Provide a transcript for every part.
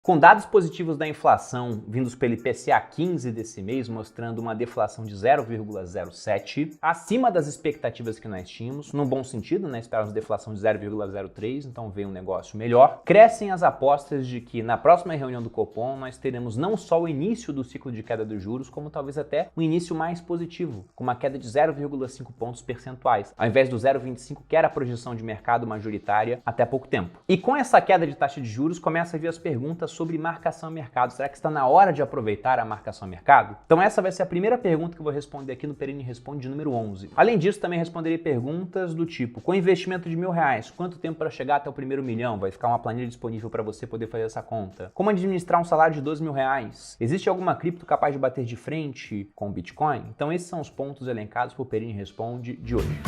Com dados positivos da inflação vindos pelo IPCA 15 desse mês, mostrando uma deflação de 0,07, acima das expectativas que nós tínhamos, num bom sentido, né? Esperávamos deflação de 0,03, então veio um negócio melhor. Crescem as apostas de que na próxima reunião do Copom nós teremos não só o início do ciclo de queda dos juros, como talvez até um início mais positivo, com uma queda de 0,5 pontos percentuais, ao invés do 0,25 que era a projeção de mercado majoritária até pouco tempo. E com essa queda de taxa de juros, começa a vir as perguntas sobre marcação a mercado. Será que está na hora de aproveitar a marcação a mercado? Então essa vai ser a primeira pergunta que eu vou responder aqui no Perini Responde de número 11. Além disso, também responderei perguntas do tipo: com investimento de R$1.000, quanto tempo para chegar até o primeiro milhão? Vai ficar uma planilha disponível para você poder fazer essa conta. Como administrar um salário de R$12.000? Existe alguma cripto capaz de bater de frente com o Bitcoin? Então esses são os pontos elencados por Perini Responde de hoje.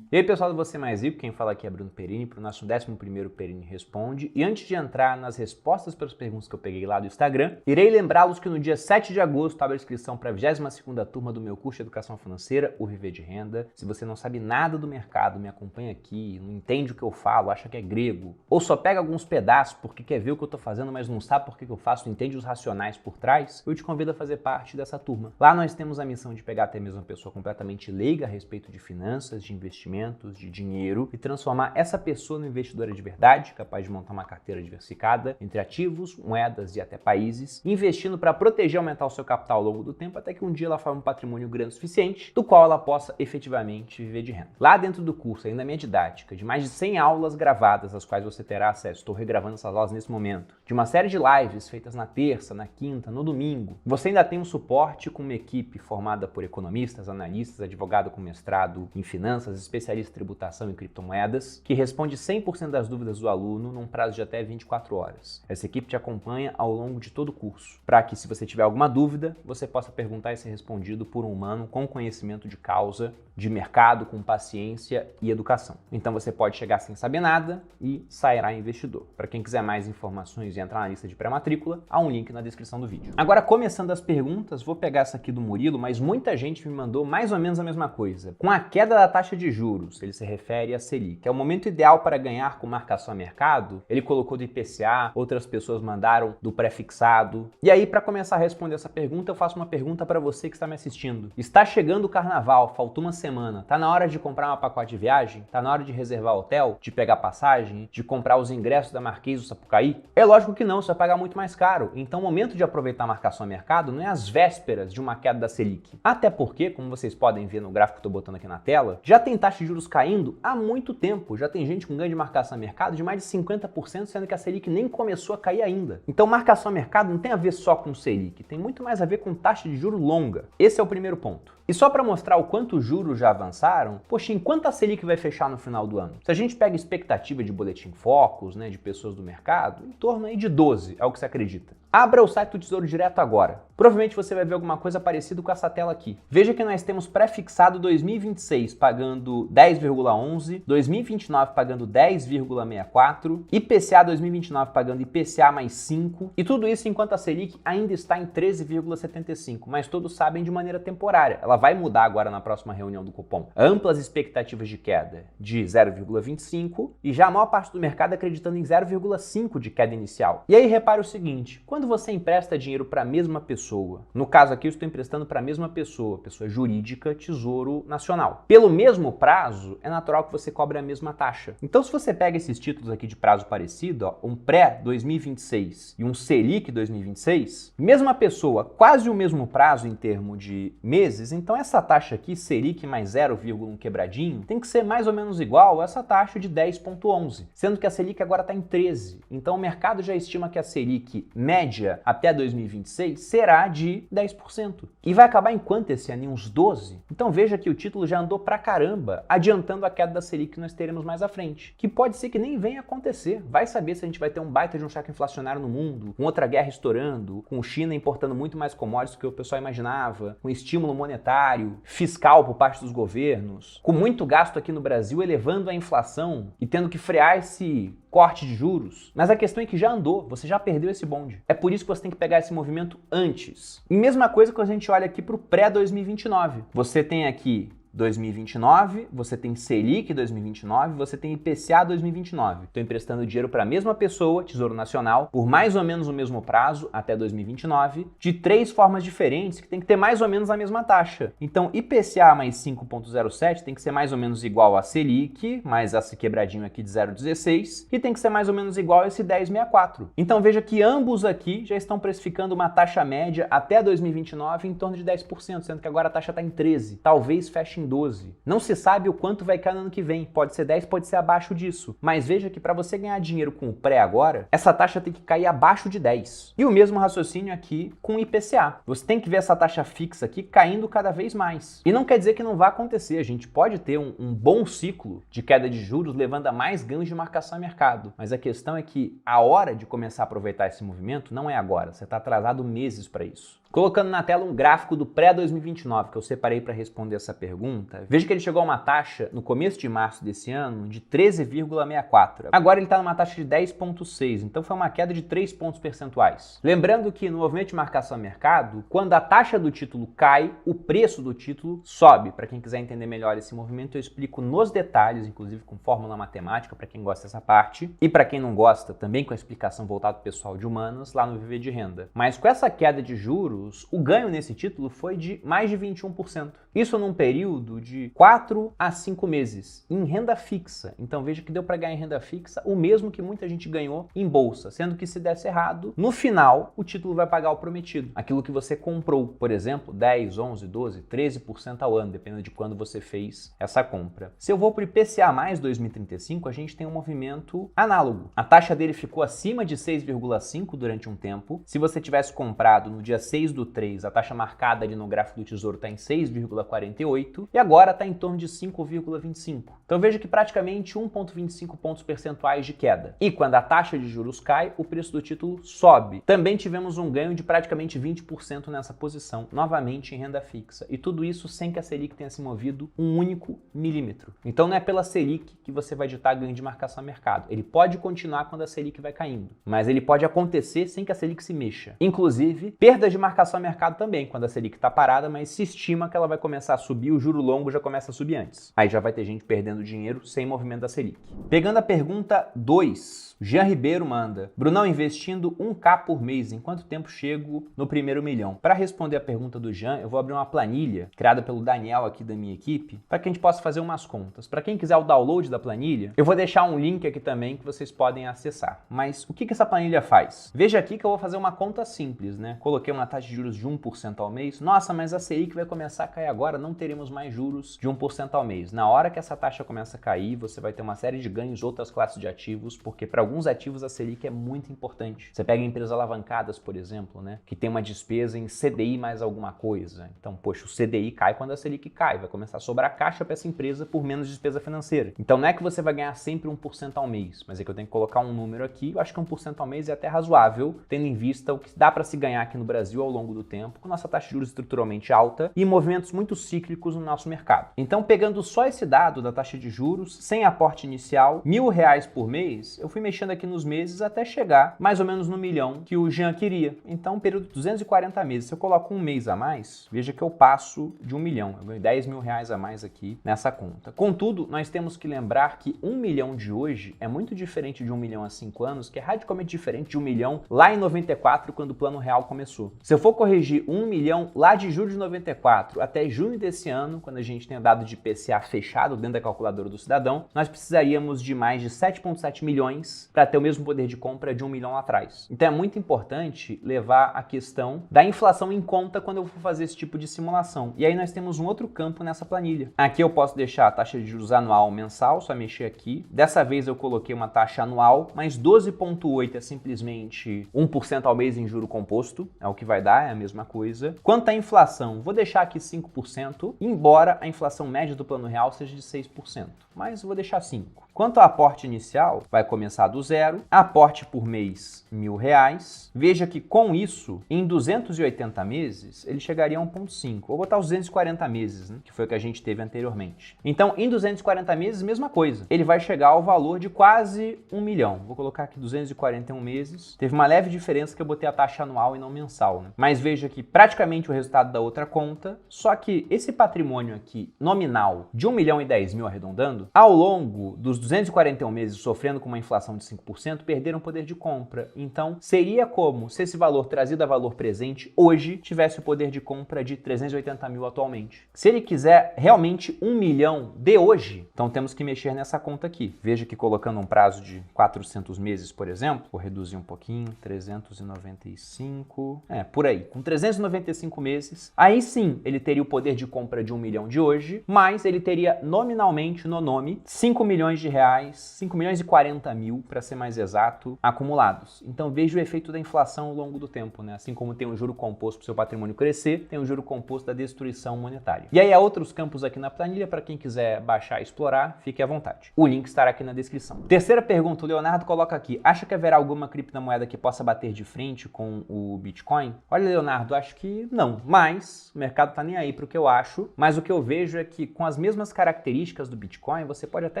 E aí pessoal do Você Mais Rico, quem fala aqui é Bruno Perini para o nosso 11º Perini Responde. E antes de entrar nas respostas para as perguntas que eu peguei lá do Instagram, irei lembrá-los que no dia 7 de agosto abre a inscrição para a 22ª turma do meu curso de Educação Financeira, o Viver de Renda. Se você não sabe nada do mercado, me acompanha aqui, não entende o que eu falo, acha que é grego, ou só pega alguns pedaços porque quer ver o que eu estou fazendo, mas não sabe por que eu faço, não entende os racionais por trás, eu te convido a fazer parte dessa turma. Lá nós temos a missão de pegar até mesmo uma pessoa completamente leiga a respeito de finanças, de investimento, de dinheiro e transformar essa pessoa numa investidora de verdade, capaz de montar uma carteira diversificada entre ativos, moedas e até países, investindo para proteger e aumentar o seu capital ao longo do tempo até que um dia ela forme um patrimônio grande o suficiente, do qual ela possa efetivamente viver de renda. Lá dentro do curso, ainda a minha didática, de mais de 100 aulas gravadas, às quais você terá acesso, estou regravando essas aulas nesse momento, de uma série de lives feitas na terça, na quinta, no domingo, você ainda tem um suporte com uma equipe formada por economistas, analistas, advogado com mestrado em finanças, especialistas em tributação e criptomoedas, que responde 100% das dúvidas do aluno num prazo de até 24 horas. Essa equipe te acompanha ao longo de todo o curso, para que, se você tiver alguma dúvida, você possa perguntar e ser respondido por um humano com conhecimento de causa, de mercado, com paciência e educação. Então você pode chegar sem saber nada e sairá investidor. Para quem quiser mais informações e entrar na lista de pré-matrícula, há um link na descrição do vídeo. Agora, começando as perguntas, vou pegar essa aqui do Murilo, mas muita gente me mandou mais ou menos a mesma coisa. Com a queda da taxa de juros, ele se refere a Selic, é o momento ideal para ganhar com marcação a mercado? Ele colocou do IPCA, outras pessoas mandaram do pré-fixado. E aí, para começar a responder essa pergunta, eu faço uma pergunta para você que está me assistindo. Está chegando o carnaval, faltou uma semana. Tá na hora de comprar um pacote de viagem? Tá na hora de reservar hotel? De pegar passagem? De comprar os ingressos da Marquês do Sapucaí? É lógico que não, você vai pagar muito mais caro. Então o momento de aproveitar a marcação a mercado não é às vésperas de uma queda da Selic. Até porque, como vocês podem ver no gráfico que eu estou botando aqui na tela, já tem taxa de juros caindo há muito tempo. Já tem gente com ganho de marcação a mercado de mais de 50%, sendo que a Selic nem começou a cair ainda. Então marcação a mercado não tem a ver só com Selic, tem muito mais a ver com taxa de juros longa. Esse é o primeiro ponto. E só para mostrar o quanto os juros já avançaram, poxa, em quanto a Selic vai fechar no final do ano? Se a gente pega a expectativa de boletim Focus, né, de pessoas do mercado, em torno aí de 12, é o que se acredita. Abra o site do Tesouro Direto agora. Provavelmente você vai ver alguma coisa parecida com essa tela aqui. Veja que nós temos pré-fixado 2026 pagando 10,11, 2029 pagando 10,64, IPCA 2029 pagando IPCA mais 5, e tudo isso enquanto a Selic ainda está em 13,75, mas todos sabem de maneira temporária. Ela vai mudar agora na próxima reunião do Copom. Amplas expectativas de queda de 0,25 e já a maior parte do mercado acreditando em 0,5 de queda inicial. E aí repare o seguinte, quando você empresta dinheiro para a mesma pessoa, no caso aqui eu estou emprestando para a mesma pessoa jurídica, Tesouro Nacional. Pelo mesmo prazo, é natural que você cobre a mesma taxa. Então se você pega esses títulos aqui de prazo parecido, ó, um pré-2026 e um Selic 2026, mesma pessoa, quase o mesmo prazo em termos de meses, então essa taxa aqui, Selic mais 0,1 quebradinho, tem que ser mais ou menos igual a essa taxa de 10,11, sendo que a Selic agora está em 13. Então o mercado já estima que a Selic média até 2026 será de 10%. E vai acabar em quanto esse ano? Em uns 12? Então veja que o título já andou pra caramba, adiantando a queda da Selic que nós teremos mais à frente. Que pode ser que nem venha acontecer. Vai saber se a gente vai ter um baita de um choque inflacionário no mundo, com outra guerra estourando, com China importando muito mais commodities do que o pessoal imaginava, com estímulo monetário, fiscal por parte dos governos, com muito gasto aqui no Brasil elevando a inflação e tendo que frear esse corte de juros. Mas a questão é que já andou, você já perdeu esse bonde. É por isso que você tem que pegar esse movimento antes. E mesma coisa que a gente olha aqui para o pré-2029. Você tem aqui 2029, você tem Selic 2029, você tem IPCA 2029. Estou emprestando dinheiro para a mesma pessoa, Tesouro Nacional, por mais ou menos o mesmo prazo, até 2029, de 3 formas diferentes que tem que ter mais ou menos a mesma taxa. Então, IPCA mais 5,07 tem que ser mais ou menos igual a Selic, mais esse quebradinho aqui de 0,16, e tem que ser mais ou menos igual a esse 10,64. Então, veja que ambos aqui já estão precificando uma taxa média até 2029 em torno de 10%, sendo que agora a taxa está em 13%, talvez feche em 12%. Não se sabe o quanto vai cair no ano que vem, pode ser 10%, pode ser abaixo disso, mas veja que para você ganhar dinheiro com o pré agora, essa taxa tem que cair abaixo de 10%. E o mesmo raciocínio aqui com o IPCA. Você tem que ver essa taxa fixa aqui caindo cada vez mais. E não quer dizer que não vai acontecer, a gente pode ter um bom ciclo de queda de juros levando a mais ganhos de marcação a mercado, mas a questão é que a hora de começar a aproveitar esse movimento não é agora, você está atrasado meses para isso. Colocando na tela um gráfico do pré-2029 que eu separei para responder essa pergunta, veja que ele chegou a uma taxa no começo de março desse ano de 13,64. Agora ele está numa taxa de 10,6, então foi uma queda de 3 pontos percentuais. Lembrando que no movimento de marcação a mercado, quando a taxa do título cai, o preço do título sobe. Para quem quiser entender melhor esse movimento, eu explico nos detalhes, inclusive com fórmula matemática, para quem gosta dessa parte, e para quem não gosta, também com a explicação voltada para o pessoal de humanas, lá no Viver de Renda. Mas com essa queda de juros, o ganho nesse título foi de mais de 21%. Isso num período de 4 a 5 meses, em renda fixa. Então veja que deu para ganhar em renda fixa o mesmo que muita gente ganhou em bolsa, sendo que se desse errado, no final o título vai pagar o prometido. Aquilo que você comprou, por exemplo, 10, 11, 12, 13% ao ano, dependendo de quando você fez essa compra. Se eu vou para o IPCA mais 2035, a gente tem um movimento análogo. A taxa dele ficou acima de 6,5 durante um tempo. Se você tivesse comprado no dia 6/3, a taxa marcada ali no gráfico do Tesouro está em 6,48 e agora está em torno de 5,25. Então veja que praticamente 1,25 pontos percentuais de queda. E quando a taxa de juros cai, o preço do título sobe. Também tivemos um ganho de praticamente 20% nessa posição, novamente em renda fixa. E tudo isso sem que a Selic tenha se movido um único milímetro. Então não é pela Selic que você vai ditar ganho de marcação a mercado. Ele pode continuar quando a Selic vai caindo, mas ele pode acontecer sem que a Selic se mexa. Inclusive, perdas de marcação a mercado também, quando a Selic está parada, mas se estima que ela vai começar a subir, o juro longo já começa a subir antes. Aí já vai ter gente perdendo dinheiro sem movimento da Selic. Pegando a pergunta 2, Jean Ribeiro manda: Brunão, investindo 1.000 por mês, em quanto tempo chego no primeiro milhão? Para responder a pergunta do Jean, eu vou abrir uma planilha criada pelo Daniel aqui da minha equipe, para que a gente possa fazer umas contas. Para quem quiser o download da planilha, eu vou deixar um link aqui também que vocês podem acessar. Mas o que essa planilha faz? Veja aqui que eu vou fazer uma conta simples, né? Coloquei uma taxa de juros de 1% ao mês. Nossa, mas a Selic vai começar a cair agora, não teremos mais juros de 1% ao mês. Na hora que essa taxa começa a cair, você vai ter uma série de ganhos de outras classes de ativos, porque para alguns ativos a Selic é muito importante. Você pega empresas alavancadas, por exemplo, né, que tem uma despesa em CDI mais alguma coisa. Então, poxa, o CDI cai quando a Selic cai, vai começar a sobrar caixa para essa empresa por menos despesa financeira. Então não é que você vai ganhar sempre 1% ao mês, mas é que eu tenho que colocar um número aqui. Eu acho que 1% ao mês é até razoável, tendo em vista o que dá para se ganhar aqui no Brasil ao longo do tempo, com nossa taxa de juros estruturalmente alta e movimentos muito cíclicos no nosso mercado. Então, pegando só esse dado da taxa de juros, sem aporte inicial, R$1.000 por mês, eu fui mexendo aqui nos meses até chegar mais ou menos no milhão que o Jean queria. Então, um período de 240 meses. Se eu coloco um mês a mais, veja que eu passo de 1 milhão. Eu ganho R$10.000 a mais aqui nessa conta. Contudo, nós temos que lembrar que 1 milhão de hoje é muito diferente de 1 milhão há 5 anos, que é radicalmente diferente de 1 milhão lá em 94, quando o Plano Real começou. Se eu for corrigir 1 milhão lá de julho de 94 até junho desse ano, quando a gente tem dado de IPCA fechado dentro da calculadora do cidadão, nós precisaríamos de mais de 7,7 milhões para ter o mesmo poder de compra de 1 milhão lá atrás. Então é muito importante levar a questão da inflação em conta quando eu for fazer esse tipo de simulação. E aí nós temos um outro campo nessa planilha. Aqui eu posso deixar a taxa de juros anual mensal, só mexer aqui. Dessa vez eu coloquei uma taxa anual, mas 12,8 é simplesmente 1% ao mês em juro composto, é o que vai dar, é a mesma coisa. Quanto à inflação, vou deixar aqui 5%, embora a inflação média do Plano Real seja de 6%, mas vou deixar 5%. Quanto ao aporte inicial, vai começar do zero, aporte por mês R$1.000. Veja que com isso, em 280 meses, ele chegaria a 1,5. Vou botar os 240 meses, né, que foi o que a gente teve anteriormente. Então, em 240 meses, mesma coisa. Ele vai chegar ao valor de quase 1 milhão. Vou colocar aqui 241 meses. Teve uma leve diferença que eu botei a taxa anual e não mensal, né? Mas veja que praticamente o resultado da outra conta, só que esse patrimônio aqui nominal de 1.010.000 arredondando, ao longo dos 241 meses sofrendo com uma inflação de 5%, perderam poder de compra. Então, seria como se esse valor trazido a valor presente hoje tivesse o poder de compra de 380.000 atualmente. Se ele quiser realmente 1 milhão de hoje, então temos que mexer nessa conta aqui. Veja que colocando um prazo de 400 meses, por exemplo, vou reduzir um pouquinho, 395, por aí. Com 395 meses, aí sim ele teria o poder de compra de 1 milhão de hoje, mas ele teria nominalmente no nome 5 milhões de reais, 5 milhões e 40 mil, para ser mais exato, acumulados. Então veja o efeito da inflação ao longo do tempo, né? Assim como tem um juro composto para o seu patrimônio crescer, tem um juro composto da destruição monetária. E aí há outros campos aqui na planilha para quem quiser baixar e explorar, fique à vontade. O link estará aqui na descrição. Terceira pergunta, o Leonardo coloca aqui: acha que haverá alguma criptomoeda que possa bater de frente com o Bitcoin? Olha, Leonardo, acho que não, mas o mercado tá nem aí para o que eu acho, mas o que eu vejo é que com as mesmas características do Bitcoin, você pode até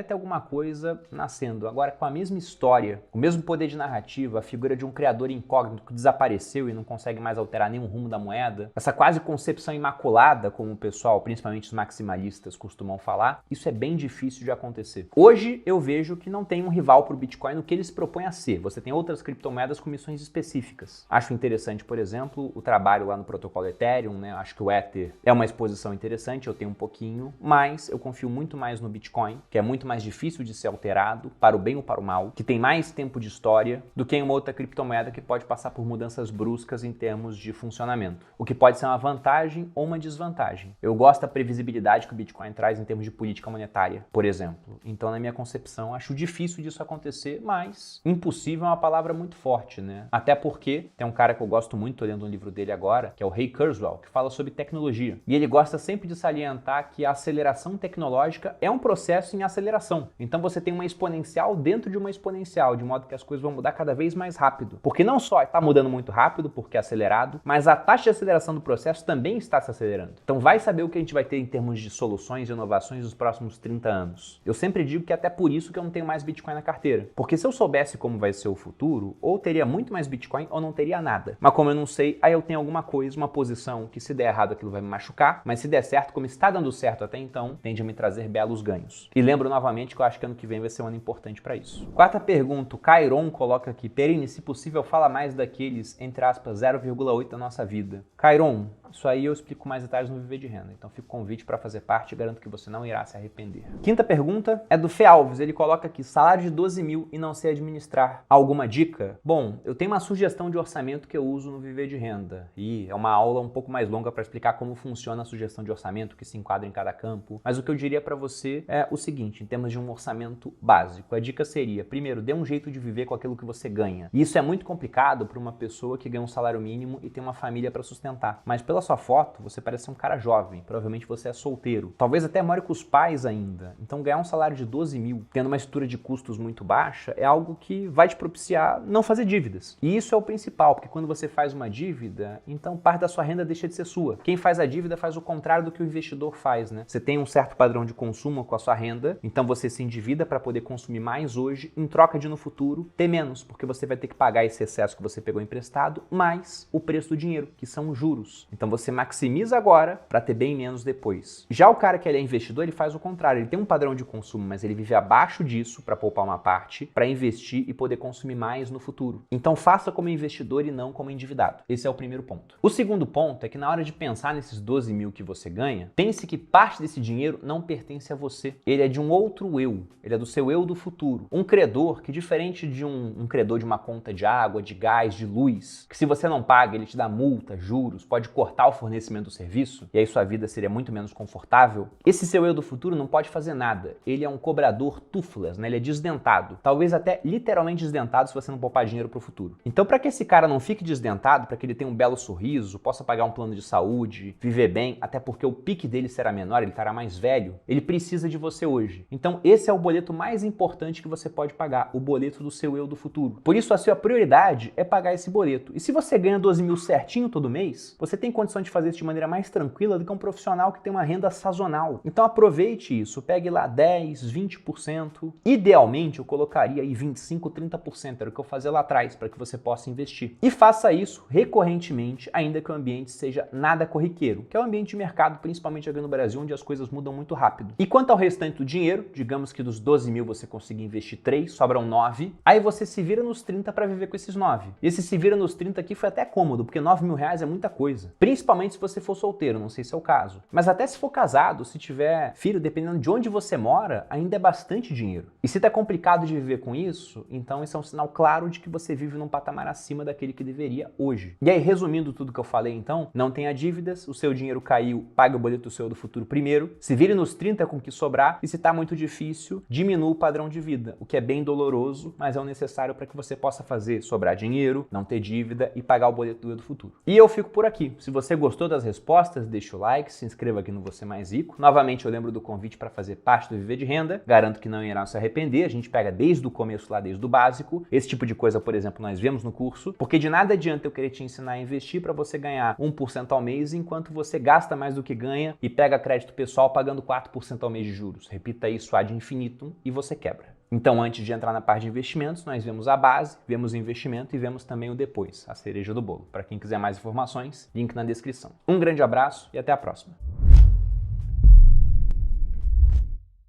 ter alguma coisa nascendo. Agora, com a mesma história, o mesmo poder de narrativa, a figura de um criador incógnito que desapareceu e não consegue mais alterar nenhum rumo da moeda, essa quase concepção imaculada, como o pessoal, principalmente os maximalistas, costumam falar, isso é bem difícil de acontecer. Hoje eu vejo que não tem um rival para o Bitcoin no que ele se propõe a ser. Você tem outras criptomoedas com missões específicas. Acho interessante, por exemplo, o trabalho lá no protocolo Ethereum, né? Acho que o Ether é uma exposição interessante, eu tenho um pouquinho, mas eu confio muito mais no Bitcoin, que é muito mais difícil de ser alterado, para o bem ou para o mal, que tem mais tempo de história do que em uma outra criptomoeda que pode passar por mudanças bruscas em termos de funcionamento, o que pode ser uma vantagem ou uma desvantagem. Eu gosto da previsibilidade que o Bitcoin traz em termos de política monetária, por exemplo. Então, na minha concepção, acho difícil disso acontecer, mas impossível é uma palavra muito forte, né? Até porque tem um cara que eu gosto muito, tô lendo um livro dele agora, que é o Ray Kurzweil, que fala sobre tecnologia. E ele gosta sempre de salientar que a aceleração tecnológica é um processo em aceleração. Então você tem uma exponencial dentro de uma exponencial, de modo que as coisas vão mudar cada vez mais rápido. Porque não só está mudando muito rápido, porque é acelerado, mas a taxa de aceleração do processo também está se acelerando. Então vai saber o que a gente vai ter em termos de soluções e inovações nos próximos 30 anos. Eu sempre digo que é até por isso que eu não tenho mais Bitcoin na carteira. Porque se eu soubesse como vai ser o futuro, ou teria muito mais Bitcoin ou não teria nada. Mas como eu não sei, aí eu tenho alguma coisa, uma posição que se der errado aquilo vai me machucar, mas se der certo, como está dando certo até então, tende a me trazer belos ganhos. E lembro novamente que eu acho que ano que vem vai ser um ano importante para isso. Quarta pergunta, o Cairon coloca aqui: Perini, se possível, fala mais daqueles, entre aspas, 0,8 da nossa vida. Cairon, isso aí eu explico mais detalhes no Viver de Renda, então fica o convite para fazer parte e garanto que você não irá se arrepender. Quinta pergunta é do Fê Alves, ele coloca aqui: salário de 12 mil e não sei administrar. Alguma dica? Bom, eu tenho uma sugestão de orçamento que eu uso no Viver de Renda e é uma aula um pouco mais longa para explicar como funciona a sugestão de orçamento, que se enquadra em cada campo, mas o que eu diria para você é o seguinte, em termos de um orçamento básico, a dica seria, primeiro, dê um jeito de viver com aquilo que você ganha. E isso é muito complicado para uma pessoa que ganha um salário mínimo e tem uma família para sustentar, mas pela sua foto, você parece um cara jovem, provavelmente você é solteiro, talvez até more com os pais ainda, então ganhar um salário de 12 mil, tendo uma estrutura de custos muito baixa, é algo que vai te propiciar não fazer dívidas. E isso é o principal, porque quando você faz uma dívida, então parte da sua renda deixa de ser sua. Quem faz a dívida faz o contrário do que o investidor faz, né? Você tem um certo padrão de consumo com a sua renda, então você se endivida para poder consumir mais hoje, em troca de no futuro ter menos, porque você vai ter que pagar esse excesso que você pegou emprestado, mais o preço do dinheiro, que são os juros. Então você maximiza agora para ter bem menos depois. Já o cara que ele é investidor, ele faz o contrário, ele tem um padrão de consumo, mas ele vive abaixo disso para poupar uma parte, para investir e poder consumir mais no futuro. Então faça como investidor e não como endividado. Esse é o primeiro ponto. O segundo ponto é que na hora de pensar nesses 12 mil que você ganha, pense que parte desse dinheiro não pertence a você. Ele é de um outro eu, ele é do seu eu do futuro. Um credor que, diferente de um credor de uma conta de água, de gás, de luz, que se você não paga, ele te dá multa, juros, pode cortar cortar o fornecimento do serviço, e aí sua vida seria muito menos confortável, esse seu eu do futuro não pode fazer nada. Ele é um cobrador toothless, né? Ele é desdentado. Talvez até literalmente desdentado se você não poupar dinheiro para o futuro. Então, para que esse cara não fique desdentado, para que ele tenha um belo sorriso, possa pagar um plano de saúde, viver bem, até porque o pique dele será menor, ele estará mais velho, ele precisa de você hoje. Então, esse é o boleto mais importante que você pode pagar, o boleto do seu eu do futuro. Por isso, a sua prioridade é pagar esse boleto. E se você ganha 12 mil certinho todo mês, você tem condição de fazer isso de maneira mais tranquila do que um profissional que tem uma renda sazonal. Então, aproveite isso, pegue lá 10, 20%. Idealmente, eu colocaria aí 25, 30%, era o que eu fazia lá atrás, para que você possa investir. E faça isso recorrentemente, ainda que o ambiente seja nada corriqueiro, que é o ambiente de mercado, principalmente aqui no Brasil, onde as coisas mudam muito rápido. E quanto ao restante do dinheiro, digamos que dos 12 mil você conseguir investir 3, sobram 9, aí você se vira nos 30 para viver com esses 9. E esse se vira nos 30 aqui foi até cômodo, porque 9 mil reais é muita coisa. Principalmente se você for solteiro, não sei se é o caso. Mas até se for casado, se tiver filho, dependendo de onde você mora, ainda é bastante dinheiro. E se tá complicado de viver com isso, então isso é um sinal claro de que você vive num patamar acima daquele que deveria hoje. E aí, resumindo tudo que eu falei então, não tenha dívidas, o seu dinheiro caiu, pague o boleto do seu do futuro primeiro, se vire nos 30 com o que sobrar, e se tá muito difícil, diminua o padrão de vida, o que é bem doloroso, mas é o necessário para que você possa fazer sobrar dinheiro, não ter dívida e pagar o boleto do futuro. E eu fico por aqui. Se você gostou das respostas, deixa o like, se inscreva aqui no Você Mais Rico. Novamente, eu lembro do convite para fazer parte do Viver de Renda. Garanto que não irá se arrepender. A gente pega desde o começo lá, desde o básico. Esse tipo de coisa, por exemplo, nós vemos no curso, porque de nada adianta eu querer te ensinar a investir para você ganhar 1% ao mês, enquanto você gasta mais do que ganha e pega crédito pessoal pagando 4% ao mês de juros. Repita isso ad infinitum e você quebra. Então, antes de entrar na parte de investimentos, nós vemos a base, vemos o investimento e vemos também o depois, a cereja do bolo. Para quem quiser mais informações, link na descrição. Um grande abraço e até a próxima.